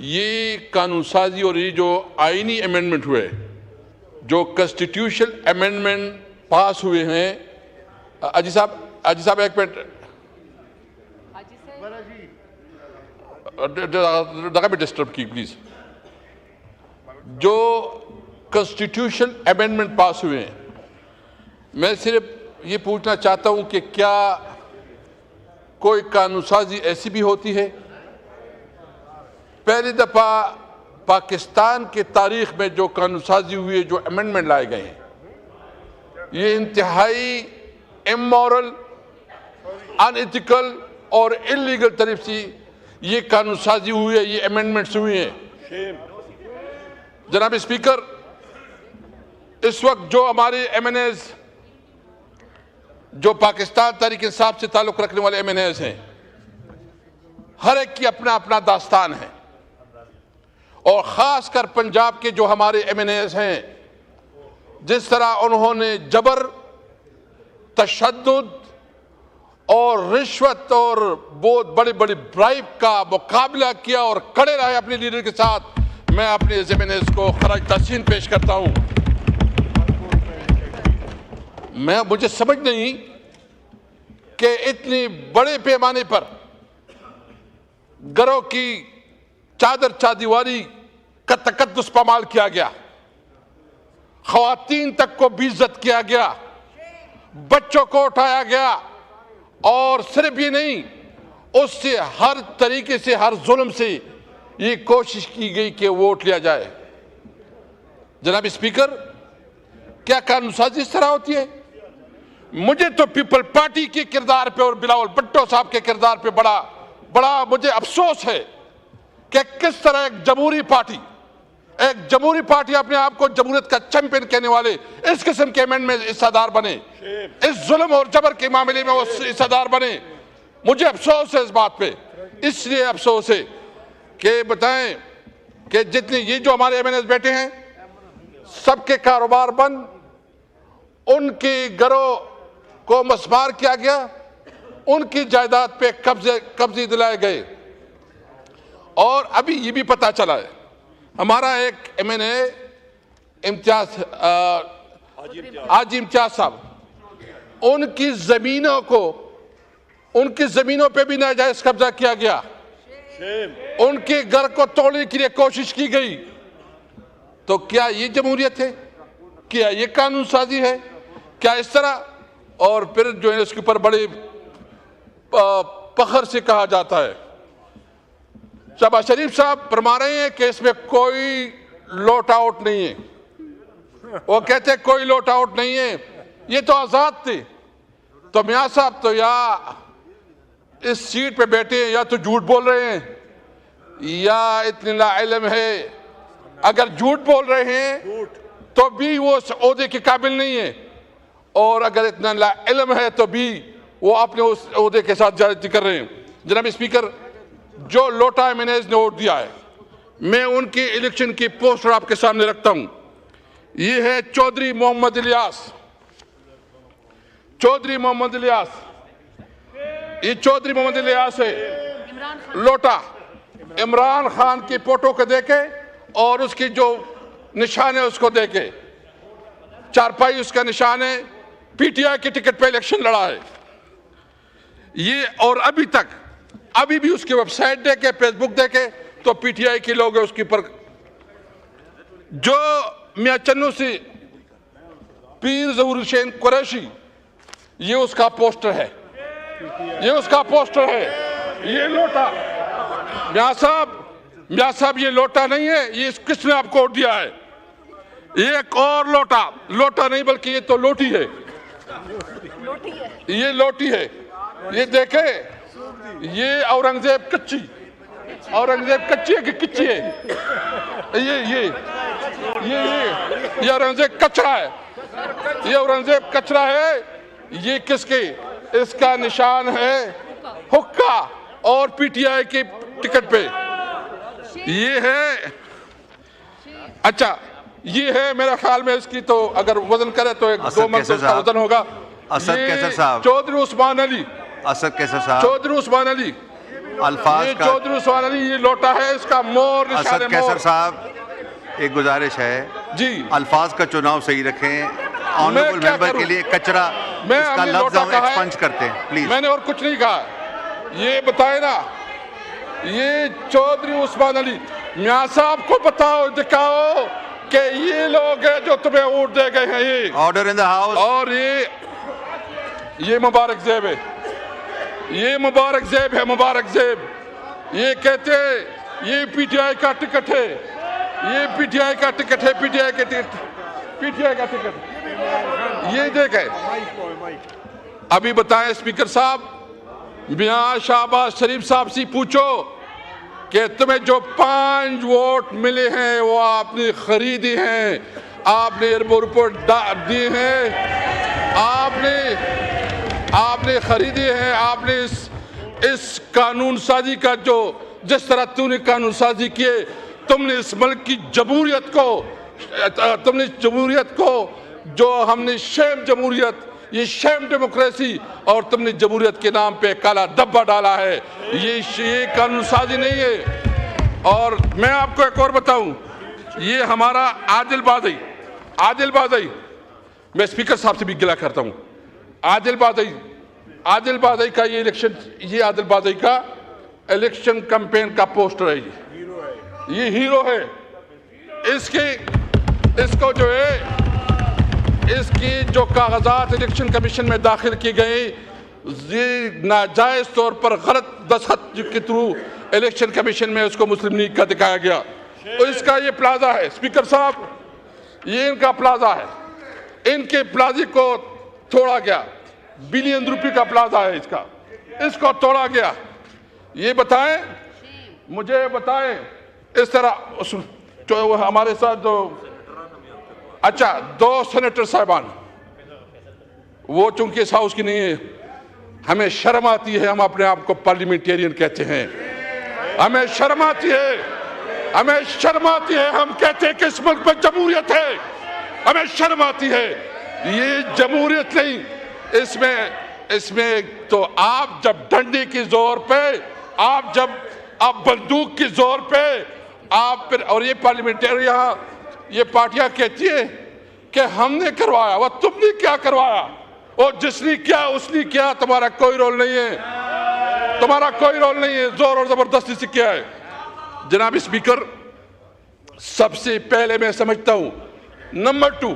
ये कानून साजी और ये जो आईनी अमेंडमेंट हुए, जो कॉन्स्टिट्यूशनल अमेंडमेंट पास हुए हैं, अजी साहब एक मिनट, जगह पे डिस्टर्ब की प्लीज। जो कॉन्स्टिट्यूशनल अमेंडमेंट पास हुए हैं, मैं सिर्फ ये पूछना चाहता हूं कि क्या कोई कानून साजी ऐसी भी होती है? पहली दफा पाकिस्तान की तारीख में जो कानून साजी हुई है, जो अमेंडमेंट लाए गए हैं, ये इंतहाई इमोरल, अनएथिकल और इलीगल तरफ से ये कानून साजी हुई है, ये अमेंडमेंट्स हुए हैं। जनाब स्पीकर, इस वक्त जो हमारे एमएनएज, जो पाकिस्तान तहरीक इंसाफ से ताल्लुक रखने वाले एमएनएज हैं, हर एक की अपना अपना दास्तान है, और खासकर पंजाब के जो हमारे एमएनएज हैं, जिस तरह उन्होंने जबर, तशद्दुद और रिश्वत और बहुत बड़ी बड़ी ब्राइब का मुकाबला किया और खड़े रहे अपने लीडर के साथ, मैं अपने एमएनएज को खराज तहसीन पेश करता हूं। मुझे समझ नहीं कि इतनी बड़े पैमाने पर घरों की चादर चादीवारी का तकद्दुस पामाल किया गया, ख्वातीन तक को बेइज्जत किया गया, बच्चों को उठाया गया, और सिर्फ ये नहीं, उससे हर तरीके से, हर जुल्म से ये कोशिश की गई कि वोट लिया जाए। जनाब स्पीकर, क्या कानून साजी इस तरह होती है? मुझे तो पीपल पार्टी के किरदार पे और बिलावल भुट्टो साहब के किरदार पे बड़ा मुझे अफसोस है कि किस तरह एक जमहूरी पार्टी अपने आप को जमहूरियत का चैंपियन कहने वाले इस किस्म के अमेंडमेंट में हिस्सेदार बने, इस जुल्म और जबर के मामले में वो हिस्सेदार बने। मुझे अफसोस है इस बात पे। इसलिए अफसोस है कि बताएं कि जितने ये जो हमारे एमएनएस बैठे हैं, सबके कारोबार बंद, उनके घरों को मस्मार किया गया, उनकी जायदाद पे कब्जे दिलाए गए। और अभी ये भी पता चला है, हमारा एक एमएनए हाजी इम्तियाज साहब, उनकी जमीनों पे भी नाजायज कब्जा किया गया, उनके घर को तोड़ने के लिए कोशिश की गई। तो क्या ये जमहूरियत है? क्या ये कानून साजी है? क्या इस तरह? और फिर जो है इसके ऊपर बड़े फख्र से कहा जाता है, शहबाज शरीफ साहब फरमा रहे हैं कि इसमें कोई लॉट आउट नहीं है। वो कहते हैं कोई लॉट आउट नहीं है, ये तो आजाद थे। तो मियां साहब तो या इस सीट पे बैठे हैं, या तो झूठ बोल रहे हैं, या इतनी लाइल्म है। अगर झूठ बोल रहे हैं तो भी वो उस ओहदे के काबिल नहीं है, और अगर इतना लाइल्म है तो भी वो अपने उस ओहदे के साथ ज्यादती कर रहे हैं। जनाब स्पीकर, जो लोटा एमएनएज ने वोट दिया है, मैं उनकी इलेक्शन की पोस्टर आपके सामने रखता हूं। ये है चौधरी मोहम्मद इलियास। ये चौधरी मोहम्मद इलियास है। लोटा इमरान खान की फोटो को देके और उसकी जो निशान है उसको देके, चारपाई उसका निशान है, पीटीआई के टिकट पे इलेक्शन लड़ा है ये। और अभी भी उसकी वेबसाइट देके, फेसबुक देके, तो पीटीआई के लोग हैं उसके ऊपर। जो मियां चन्नू से पीर ज़हूर हुसैन कुरैशी, ये उसका पोस्टर है, ये लोटा। मियां साहब ये लोटा नहीं है, ये किसने आपको वोट दिया है? ये एक और लोटा नहीं बल्कि ये तो लोटी है। ये लोटी है। ये देखे, ये औरंगजेब कच्ची है कि किच्ची है? ये औरंगजेब कचरा है। ये किसके? इसका निशान है हुक्का, और पीटीआई के टिकट पे ये है। अच्छा, ये है मेरा ख्याल में इसकी तो अगर वजन करे तो 1-2 मन का वजन होगा। असद कैसर साहब, चौधरी उस्मान अली, असद कैसर साहब, चौधरी उस्मान अली, अल्फाज ये का चौधरी उस्मान अली ये लोटा है, इसका मोर निशान असद है, कैसर मोर। साहब, एक गुजारिश है जी, अल्फाज का चुनाव सही रखें। ऑनरेबल क्या मेंबर करूं? के लिए कचरा मैं इसका हमने लफ्ज लोटा हम कहा है। एक्सपंज करते हैं प्लीज। मैंने और कुछ नहीं कहा। ये बताए ना, ये चौधरी उस्मान अली मियां साहब को बताओ, दिखाओ कि ये लोग हैं जो तुम्हें वोट दे गए हैं। ये ऑर्डर इन द हाउस। और ये मुबारक जेब है, ये मुबारक जेब है, मुबारक जेब। ये कहते ये पीटीआई का टिकट है, ये पीटीआई का टिकट है, पीटीआई का टिकट। ये देखे। अभी बताएं स्पीकर साहब, मियां शहबाज शरीफ साहब से पूछो कि तुम्हें जो 5 वोट मिले हैं वो आपने खरीदी हैं, आपने एयरपोर्ट दी हैं, आपने खरीदी है। आपने इस कानून साजी का जो जिस तरह तूने कानून साजी किए, तुमने इस मुल्क की जमहूरियत को जो हमने शेम जमहूरियत, ये शेम डेमोक्रेसी, और तुमने जमहूरियत के नाम पे काला धब्बा डाला है। ये कानून साजी नहीं है। और मैं आपको एक और बताऊं, ये हमारा आदिल बादई, मैं स्पीकर साहब से भी गिला करता हूं। आदिल बादई का ये इलेक्शन, ये आदिल बादई का इलेक्शन कैंपेन का पोस्टर है। ये हीरो है। इसको जो है, इसकी जो कागजात इलेक्शन कमीशन में दाखिल की गई, ये नाजायज तौर पर गलत दस्तखत के थ्रू इलेक्शन कमीशन में उसको मुस्लिम लीग का दिखाया गया। तो इसका ये प्लाजा है स्पीकर साहब, ये इनका प्लाजा है। इनके प्लाजे को तोड़ा गया, बिलियन रुपए का प्लाजा है इसका, इसको तोड़ा गया। ये बताएं, मुझे बताएं, इस तरह जो हमारे साथ जो अच्छा 2 सेनेटर साहिबान, वो चूंकि इस हाउस की नहीं है, हमें शर्म आती है, हम अपने आप को पार्लियामेंटेरियन कहते हैं, हमें शर्म आती है, हम कहते हैं कि इस मुल्क में जमहूरियत है, हमें शर्म आती है। ये जमहूरियत नहीं, इसमें तो आप जब डंडे के जोर पे, आप बंदूक के जोर पे आप फिर, और ये पार्लियामेंटेरियन, ये पार्टियां कहती है कि हमने करवाया, वह तुमने क्या करवाया, और जिसने किया उसने किया, तुम्हारा कोई रोल नहीं है, जोर और जबरदस्ती से किया है। जनाब स्पीकर, सबसे पहले मैं समझता हूं, नंबर 2,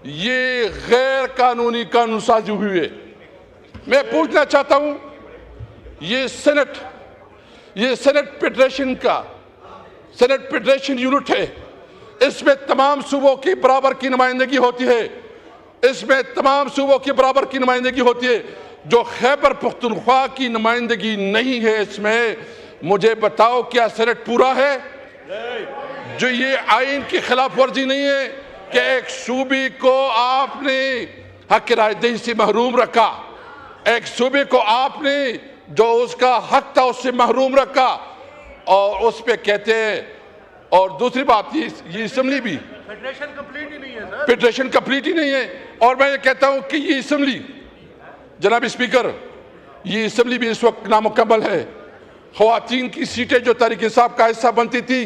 ये गैर कानूनी कानून साजी हुई है। मैं पूछना चाहता हूं, ये सेनेट फेडरेशन यूनिट है, इसमें तमाम सूबों की बराबर की नुमाइंदगी होती है, जो खैबर पख्तूनख्वा की नुमाइंदगी नहीं है इसमें। मुझे बताओ, क्या सेनेट पूरा है? जो ये आइन की खिलाफ वर्जी नहीं है कि एक सूबे को आपने हक रायदही से महरूम रखा, एक सूबे को आपने जो उसका हक था उससे महरूम रखा, और उस पे कहते हैं। और दूसरी बात, ये असेंबली भी फेडरेशन कंप्लीट ही नहीं है, और मैं ये कहता हूं कि ये असेंबली, जनाब स्पीकर, ये असेंबली भी इस वक्त नामुकम्मल है। ख़वातीन की सीटें जो तहरीक इंसाफ का हिस्सा बनती थी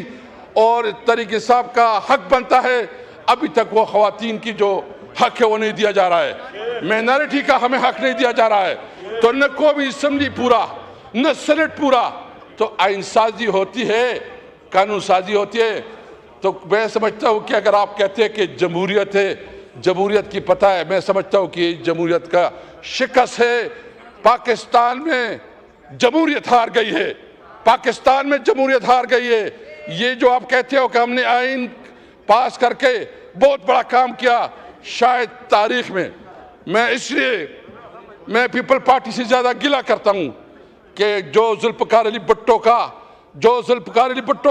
और तहरीक इंसाफ का हक बनता है, अभी तक वो ख़वातीन की जो हक है वो नहीं दिया जा रहा है। माइनॉरिटी का हमें हक नहीं दिया जा रहा है। तो न को भी असेंबली पूरा, न सेनेट पूरा, तो आइन साजी होती है, कानून साजी होती है। तो मैं समझता हूँ कि अगर आप कहते हैं कि जमहूरियत है, जमहूरियत की पता है, मैं समझता हूँ कि जमहूरियत का शिकस्त है। पाकिस्तान में जमहूरियत हार गई है, पाकिस्तान में जमहूरियत हार गई है। ये जो आप कहते हो कि हमने आइन पास करके बहुत बड़ा काम किया, शायद तारीख में, मैं पीपल पार्टी से ज़्यादा गिला करता हूँ कि जो जुल्फ़कार अली भुट्टो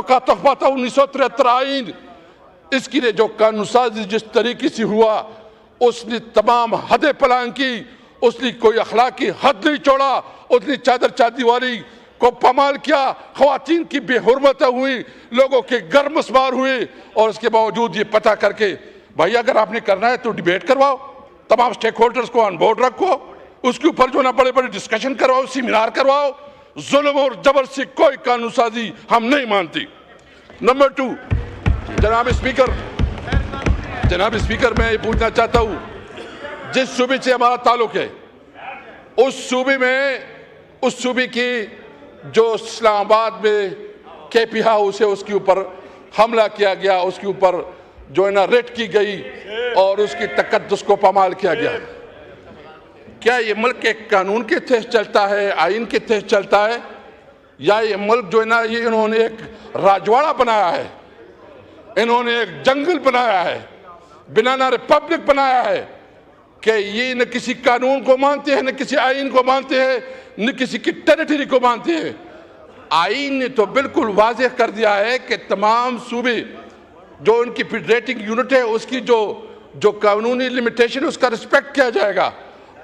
का तोहफा था 1973 आइन, इसकी ने जो कानून साजी जिस तरीके से हुआ, उसने तमाम हदें पलांग की, उसने कोई अखलाकी हद नहीं छोड़ा, उसने चादर चादीवारी को पामाल किया, ख़वातीन की बेहुरमत हुई, लोगों के घर मसमार हुए। और उसके बावजूद ये पता करके, भाई अगर आपने करना है तो डिबेट करवाओ, तमाम स्टेक होल्डर्स को ऑन बोर्ड रखो, उसके ऊपर जो ना बड़े बड़े डिस्कशन करवाओ, सेमिनार करवाओ, जुल्म और जबर से कोई कानून साजी हम नहीं मानती। नंबर 2, जनाब स्पीकर, मैं ये पूछना चाहता हूँ, जिस सूबे से हमारा ताल्लुक है उस सूबे की जो इस्लामाबाद में केपी हाउस है उसके ऊपर हमला किया गया, उसके ऊपर जो है ना रेड की गई और उसकी तकद्दुस को पामाल किया गया। क्या ये मुल्क एक कानून के तहत चलता है, आइन के तहत चलता है, या ये मुल्क जो है ना ये इन्होंने एक राजवाड़ा बनाया है, इन्होंने एक जंगल बनाया है, बनाना रिपब्लिक बनाया है कि ये न किसी कानून को मानते हैं, न किसी आइन को मानते हैं, न किसी की टेरिटरी को मानते हैं। आइन ने तो बिल्कुल वाज़ेह कर दिया है कि तमाम सूबे जो उनकी फेडरेटिंग यूनिट है उसकी जो कानूनी लिमिटेशन है उसका रिस्पेक्ट किया जाएगा।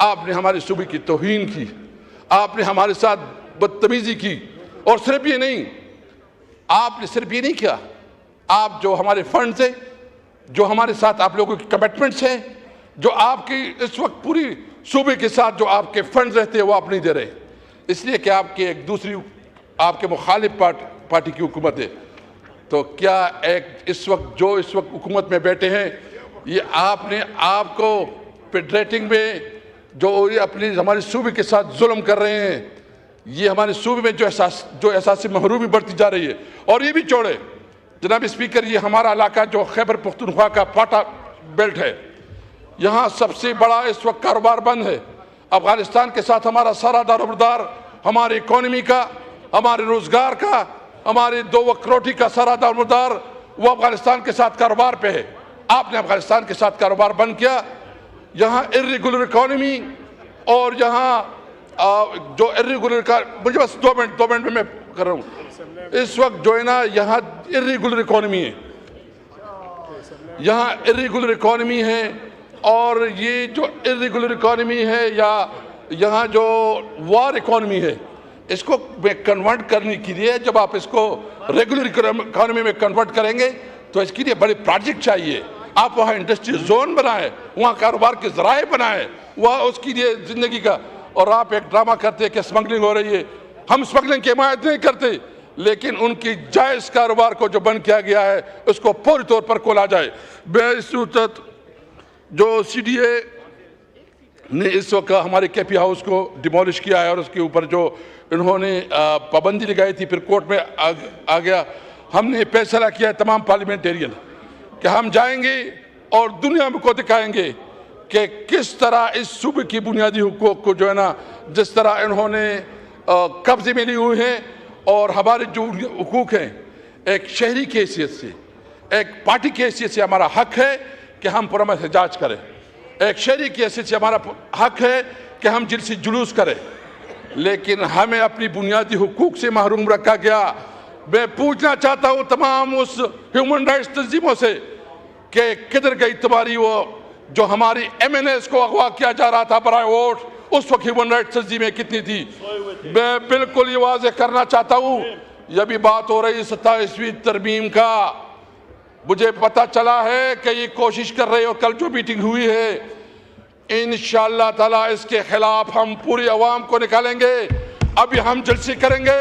आपने हमारे सूबे की तौहीन की, आपने हमारे साथ बदतमीजी की, और सिर्फ ये नहीं, आपने सिर्फ ये नहीं किया, आप जो हमारे फंड से, जो हमारे साथ आप लोगों की कमिटमेंट्स हैं, जो आपकी इस वक्त पूरी सूबे के साथ जो आपके फंड रहते हैं वो आप नहीं दे रहे, इसलिए कि आपके एक दूसरी आपके मुखालिफ पार्टी की हुकूमत है। तो क्या इस वक्त हुकूमत में बैठे हैं, ये आपको फेडरेटिंग में जो ये अपनी हमारे सूबे के साथ जुल्म कर रहे हैं, ये हमारे सूबे में जो एहसास महरूमी बढ़ती जा रही है। और ये भी छोड़े जनाब स्पीकर, ये हमारा इलाका जो खैबर पख्तूनख्वा का पाटा बेल्ट है, यहाँ सबसे बड़ा इस वक्त कारोबार बंद है। अफगानिस्तान के साथ हमारा सारा दारोमदार, हमारी इकोनॉमी का, हमारे रोजगार का, हमारे 2 वक्त रोटी का सारा दारोमदार वो अफगानिस्तान के साथ कारोबार पे है। आपने अफगानिस्तान के साथ कारोबार बंद किया। यहाँ इर्रेगुलर इकोनॉमी और यहाँ जो इर्रेगुलर का, मुझे बस 2 मिनट में मैं कर रहा हूँ। इस वक्त जो है ना यहाँ इर्रेगुलर इकोनॉमी है, यहाँ इर्रेगुलर इकोनॉमी है, और ये जो इर्रेगुलर इकोनॉमी है या यहाँ जो वार इकोनॉमी है, इसको कन्वर्ट करने के लिए जब आप इसको रेगुलर इकोनॉमी में कन्वर्ट करेंगे तो इसके लिए बड़े प्रोजेक्ट चाहिए। आप वहाँ इंडस्ट्री जोन बनाएं, वहाँ कारोबार के ज़राए बनाएं, वहाँ उसके लिए ज़िंदगी का। और आप एक ड्रामा करते हैं कि स्मगलिंग हो रही है। हम स्मगलिंग की हिमायत नहीं करते, लेकिन उनकी जायज़ कारोबार को जो बंद किया गया है उसको पूरी तौर पर खोला जाए। बेसूरत जो CDA ने इस वक्त हमारे केपी हाउस को डिमोलिश किया है और उसके ऊपर जो इन्होंने पाबंदी लगाई थी, फिर कोर्ट में आ गया। हमने फैसला किया है तमाम पार्लियामेंटेरियन कि हम जाएंगे और दुनिया को दिखाएंगे कि किस तरह इस सूबे की बुनियादी हुकूक को जो है ना, जिस तरह इन्होंने कब्जे में ली हुई हैं, और हमारे जो हुकूक हैं, एक शहरी की हैसियत से, एक पार्टी की हैसियत से हमारा हक है कि हम पुरअमन एहतजाज करें। एक शहरी की हैसियत से हमारा हक है कि हम जिलसी जुलूस करें, लेकिन हमें अपनी बुनियादी हुकूक से महरूम रखा गया। मैं पूछना चाहता हूँ तमाम उस ह्यूमन राइट्स तंजीमों से कि किधर गई तुम्हारी वो जो हमारी MNAs को अगवा किया जा रहा था बराए वोट, उस वक्त ह्यूमन राइट्स तंजीमें कितनी थी। मैं बिल्कुल ये वाज़ेह करना चाहता हूँ, यह भी बात हो रही 27वीं तरमीम का, मुझे पता चला है कि ये कोशिश कर रहे हो। कल जो मीटिंग हुई है, इंशाअल्लाह ताला इसके खिलाफ हम पूरी अवाम को निकालेंगे। अभी हम जलसे करेंगे,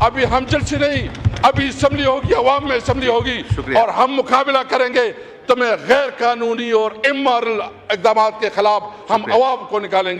अभी हम जलसे नहीं, अभी असम्बली होगी, अवाम में असम्बली होगी, और हम मुकाबला करेंगे। तो मैं गैर कानूनी और इमोरल इक़दामात के खिलाफ हम अवाम को निकालेंगे।